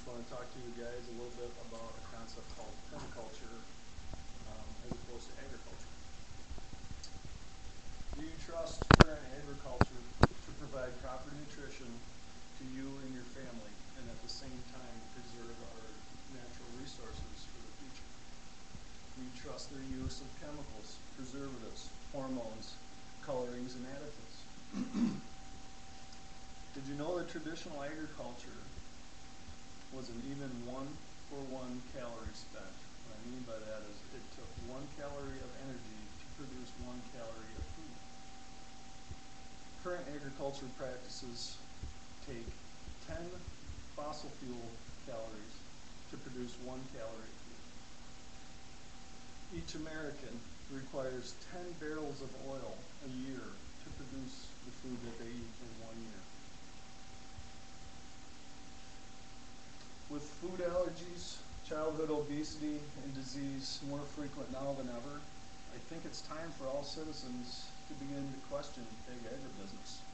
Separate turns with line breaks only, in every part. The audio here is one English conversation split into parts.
just want to talk to you guys a little bit about a concept called permaculture as opposed to agriculture. Do you trust current agriculture to provide proper nutrition to you and your family, and at the same time preserve our natural resources for the future? Do you trust their use of chemicals, preservatives, hormones, colorings, and additives? Did you know that traditional agriculture was an even 1-for-1 calorie spent? What I mean by that is it took 1 calorie of energy to produce 1 calorie of food. Current agriculture practices take 10 fossil fuel calories to produce 1 calorie of food. Each American requires 10 barrels of oil a year to produce the food that they eat in 1 year. With food allergies, childhood obesity, and disease more frequent now than ever, I think it's time for all citizens to begin to question big agribusiness.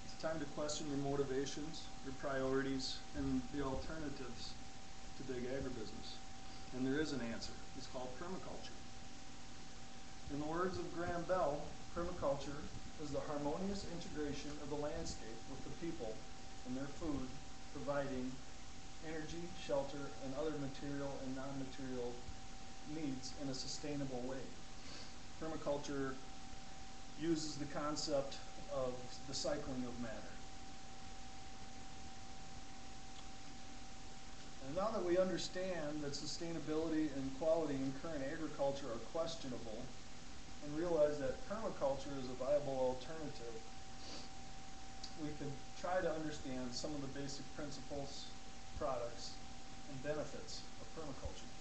It's time to question your motivations, your priorities, and the alternatives to big agribusiness. And there is an answer. It's called permaculture. In the words of Graham Bell, permaculture is the harmonious integration of the landscape with the people and their food, providing energy, shelter, and other material and non-material needs in a sustainable way. Permaculture uses the concept of the cycling of matter. And now that we understand that sustainability and quality in current agriculture are questionable, and realize that permaculture is a viable alternative, we can try to understand some of the basic principles, products, and benefits of permaculture.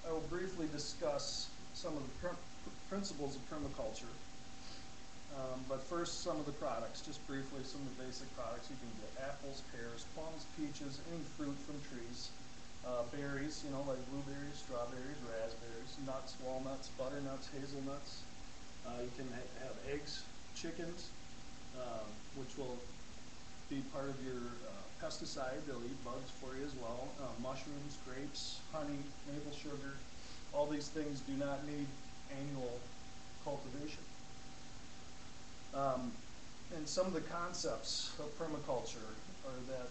I will briefly discuss some of the principles of permaculture, but first some of the products, just briefly some of the basic products. You can get apples, pears, plums, peaches, any fruit from trees. Berries, like blueberries, strawberries, raspberries, nuts, walnuts, butternuts, hazelnuts. You can have eggs, chickens, which will be part of your pesticide. They'll eat bugs for you as well. Mushrooms, grapes, honey, maple sugar. All these things do not need annual cultivation. And some of the concepts of permaculture are that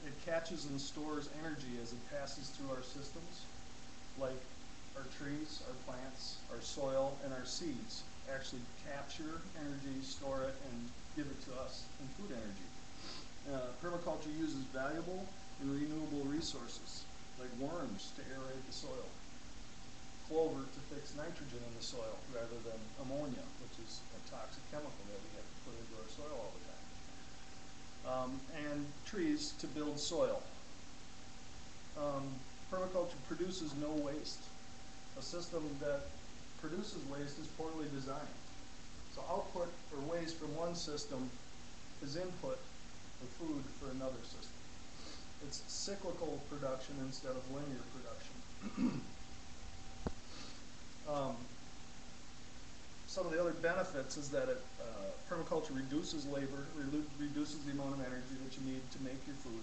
it catches and stores energy as it passes through our systems, like our trees, our plants, our soil, and our seeds actually capture energy, store it, and give it to us in food energy. Permaculture uses valuable and renewable resources, like worms to aerate the soil, clover to fix nitrogen in the soil rather than ammonia, which is a toxic chemical that we have to put into our soil all the time. And trees to build soil. Permaculture produces no waste. A system that produces waste is poorly designed. So output or waste from one system is input or food for another system. It's cyclical production instead of linear production. Some of the other benefits is that permaculture reduces labor, reduces the amount of energy that you need to make your food.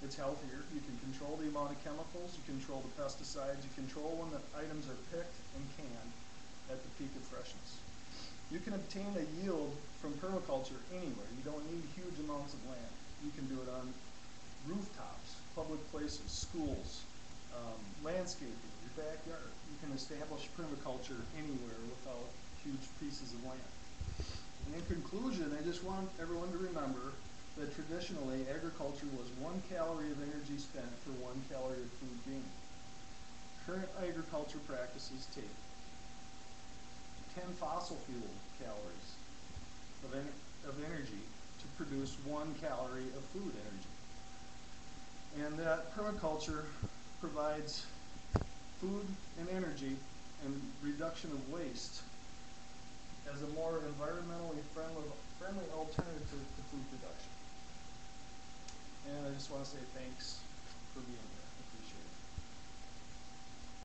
It's healthier. You can control the amount of chemicals, you control the pesticides, you control when the items are picked and canned at the peak of freshness. You can obtain a yield from permaculture anywhere. You don't need huge amounts of land. You can do it on rooftops, public places, schools, landscaping, your backyard. You can establish permaculture anywhere without huge pieces of land. And in conclusion, I just want everyone to remember that traditionally agriculture was 1 calorie of energy spent for 1 calorie of food gained. Current agriculture practices take 10 fossil fuel calories of energy to produce 1 calorie of food energy. And that permaculture provides food and energy and reduction of waste as a more environmentally friendly alternative to food production. And I just want to say thanks for being here.